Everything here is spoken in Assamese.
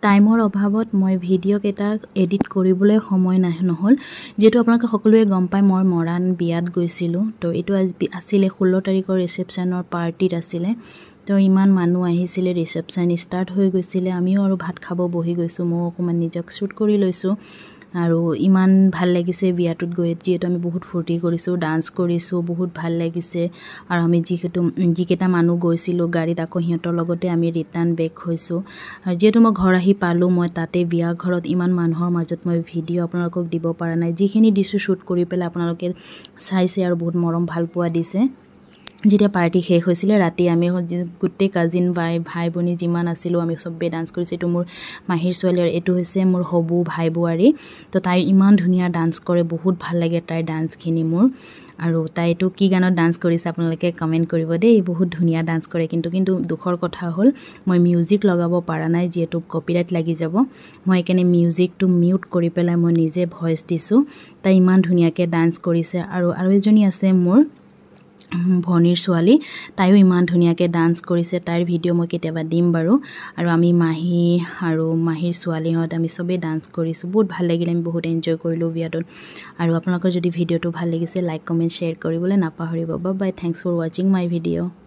টাইমৰ অভাৱত মই ভিডিঅ' কেইটা এডিট কৰিবলৈ সময় নহ'ল যেটো আপোনালোকে সকলোৱে গম পায় মই মৰাণ বিয়াত গৈছিলোঁ তো এইটো আছিলে 16 তাৰিখৰ ৰিসেপশনৰ পাৰ্টিত আছিলে তো ইমান মানুহ আহিছিলে ৰিসেপশন ষ্টাৰ্ট হৈ গৈছিলে আমিও আৰু ভাত খাব বহি গৈছো মই অকমান নিজক শুট কৰি লৈছো আৰু ইমান ভাল লাগিছে বিয়াটোত গৈ যেটো আমি বহুত ফূৰ্তি কৰিছো ডান্স কৰিছো বহুত ভাল লাগিছে আৰু আমি যিকেটা মানুহ গৈছিলো গাড়ীত আকৌ হিহঁতৰ লগতে আমি ৰিটাৰ্ন বেক হৈছো আৰু যেটো মই ঘৰ আহি পালো মই তাতে বিয়া ঘৰত ইমান মানুহৰ মাজত মই ভিডিঅ' আপোনালোকক দিব পৰা নাই যিখিনি দিছো শুট কৰি পেলাই আপোনালোকে চাইছে আৰু বহুত মৰম ভাল পোৱা দিছে যেতিয়া পাৰ্টি শেষ হৈছিলে ৰাতি আমি গুটে কাজিন ভাই বনি যিমান আছিল আমি সবে ডান্স কৰিছে এটো মোৰ মাহিৰ ছোৱালী আৰু এটো হৈছে মোৰ হবু ভাই বুৱাৰী তো তাই ইমান ধুনিয়া ডান্স কৰে বহুত ভাল লাগে তাই ডান্সখিনি মোৰ আৰু তাইটো কি গানত ডান্স কৰিছে আপোনালোকে কমেন্ট কৰিব দেই বহুত ধুনিয়া ডান্স কৰে কিন্তু দুখৰ কথা হ'ল মই মিউজিক লগাব পাৰা নাই যেটো কপিৰাইট লাগি যাব মই একেনে মিউজিকটো মিউট কৰি পেলাই মই নিজে ভয়েস দিছো তাই ইমান ধুনিয়াকে ডান্স কৰিছে আৰু এজনী আছে মোৰ ভনিৰ ছোৱালী তাইও ইমান ধুনিয়াকে ডান্স কৰিছে তাইৰ ভিডিঅ' মই কেতিয়াবা দিম বাৰু আৰু আমি মাহি আৰু মাহিৰ ছোৱালীহত আমি সবে ডান্স কৰিছো বহুত ভাল লাগিলে আমি বহুত এনজয় কৰিলো বিয়াটোত আৰু আপোনালোকৰ যদি ভিডিঅ'টো ভাল লাগিছে লাইক কমেন্ট শেয়াৰ কৰিবলৈ নাপাহৰিব bye bye thanks for watching my video'